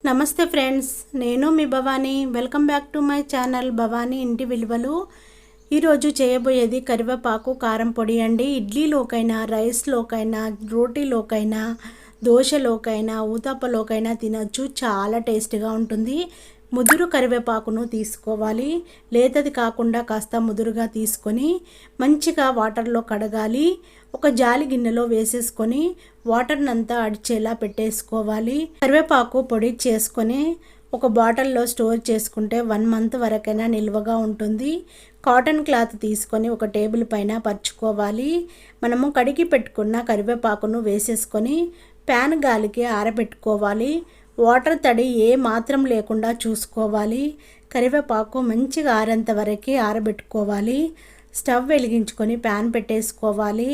నమస్తే ఫ్రెండ్స్, నేను మీ Bhavani. Welcome back to my channel Bhavani ఇంటి విలువలు. ఈరోజు చేయబోయేది కరివేపాకు కారం పొడి అండి. ఇడ్లీలోకైనా, రైస్లోకైనా, రోటీలోకైనా, దోశలోకైనా, ఊతప్పలోకైనా తినొచ్చు. చాలా టేస్ట్గా ఉంటుంది. ముదురు కరివేపాకును తీసుకోవాలి. లేతది కాకుండా కాస్త ముదురుగా తీసుకొని మంచిగా వాటర్లో కడగాలి. ఒక జాలి గిన్నెలో వేసేసుకొని వాటర్నంతా అడిచేలా పెట్టేసుకోవాలి. కరివేపాకు పొడి చేసుకొని ఒక బాటిల్లో స్టోర్ చేసుకుంటే 1 మంత్ వరకైనా నిల్వగా ఉంటుంది. కాటన్ క్లాత్ తీసుకొని ఒక టేబుల్ పైన పరుచుకోవాలి. మనము కడిగి పెట్టుకున్న కరివేపాకును వేసేసుకొని ప్యాన్ గాలికి ఆరబెట్టుకోవాలి. వాటర్ తడి ఏ మాత్రం లేకుండా చూసుకోవాలి. కరివేపాకు మంచిగా ఆరేంత వరకు ఆరబెట్టుకోవాలి. స్టవ్ వెలిగించుకొని ప్యాన్ పెట్టేసుకోవాలి.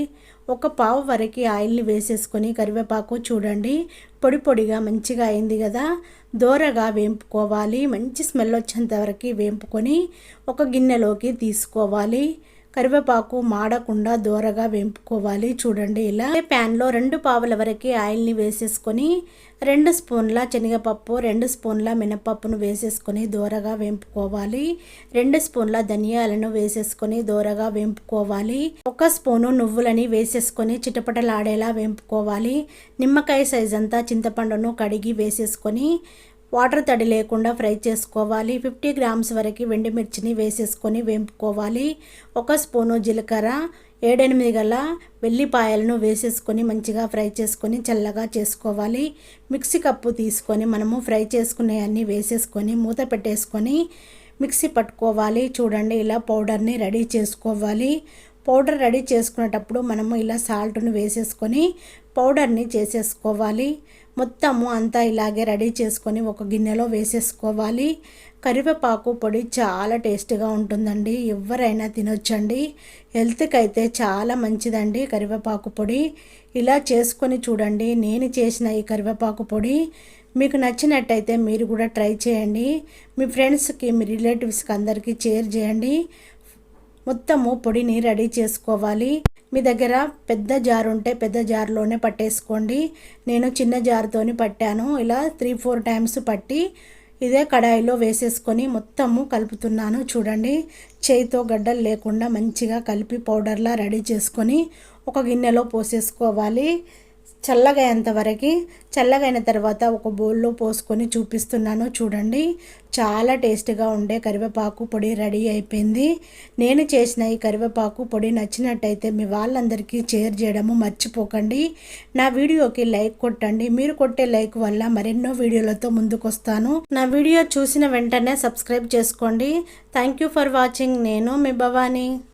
ఒక పావు వరకు ఆయిల్ని వేసేసుకొని కరివేపాకు చూడండి పొడి పొడిగా మంచిగా అయింది కదా, దోరగా వేంపుకోవాలి. మంచి స్మెల్ వచ్చేంత వరకు వేంపుకొని ఒక గిన్నెలోకి తీసుకోవాలి. కరివేపాకు మాడకుండా దోరగా వేంపుకోవాలి. చూడండి ఇలా. ప్యాన్లో 2 పావుల వరకు ఆయిల్ని వేసేసుకొని 2 స్పూన్ల శనగపప్పు, 2 స్పూన్ల మినపప్పును వేసేసుకొని దోరగా వేంపుకోవాలి. 2 స్పూన్ల ధనియాలను వేసేసుకొని దోరగా వేంపుకోవాలి. 1 స్పూను నువ్వులని వేసేసుకొని చిటపటలాడేలా వేంపుకోవాలి. నిమ్మకాయ సైజ్ అంతా చింతపండును కడిగి వేసేసుకొని వాటర్ తడి లేకుండా ఫ్రై చేసుకోవాలి. 50 గ్రామ్స్ వరకు వెండిమిర్చిని వేసేసుకొని వేంపుకోవాలి. 1 స్పూను జీలకర్ర, 7-8 గల వెల్లిపాయలను వేసేసుకొని మంచిగా ఫ్రై చేసుకొని చల్లగా చేసుకోవాలి. మిక్సీ కప్పు తీసుకొని మనము ఫ్రై చేసుకునే అన్నీ వేసేసుకొని మూత పెట్టేసుకొని మిక్సీ పట్టుకోవాలి. చూడండి ఇలా పౌడర్ని రెడీ చేసుకోవాలి. పౌడర్ రెడీ చేసుకునేటప్పుడు మనము ఇలా సాల్ట్ను వేసేసుకొని పౌడర్ని చేసేసుకోవాలి. మొత్తము అంతా ఇలాగే రెడీ చేసుకొని ఒక గిన్నెలో వేసేసుకోవాలి. కరివేపాకు పొడి చాలా టేస్ట్గా ఉంటుందండి. ఎవరైనా తినొచ్చండి. హెల్త్కి అయితే చాలా మంచిదండి కరివేపాకు పొడి. ఇలా చేసుకొని చూడండి. నేను చేసిన ఈ కరివేపాకు పొడి మీకు నచ్చినట్టయితే మీరు కూడా ట్రై చేయండి. మీ ఫ్రెండ్స్కి, మీ రిలేటివ్స్కి అందరికీ షేర్ చేయండి. మొత్తము పొడిని రెడీ చేసుకోవాలి. మీ దగ్గర పెద్ద జారు ఉంటే పెద్ద జారులోనే పట్టేసుకోండి. నేను చిన్న జారుతోని పట్టాను. ఇలా 3-4 టైమ్స్ పట్టి ఇదే కడాయిలో వేసేసుకొని మొత్తము కలుపుతున్నాను. చూడండి చేయితో గడ్డలు లేకుండా మంచిగా కలిపి పౌడర్లా రెడీ చేసుకొని ఒక గిన్నెలో పోసేసుకోవాలి. చల్లగా అయ్యేంతవరకు. చల్లగైన తర్వాత ఒక బౌల్లో పోసుకొని చూపిస్తున్నాను. చూడండి చాలా టేస్ట్గా ఉండే కరివేపాకు పొడి రెడీ అయిపోయింది. నేను చేసిన ఈ కరివేపాకు పొడి నచ్చినట్టయితే మీ వాళ్ళందరికీ షేర్ చేయడము మర్చిపోకండి. నా వీడియోకి లైక్ కొట్టండి. మీరు కొట్టే లైక్ వల్ల మరెన్నో వీడియోలతో ముందుకు వస్తాను. నా వీడియో చూసిన వెంటనే సబ్స్క్రైబ్ చేసుకోండి. Thank you for watching. నేను మీ భవానీ.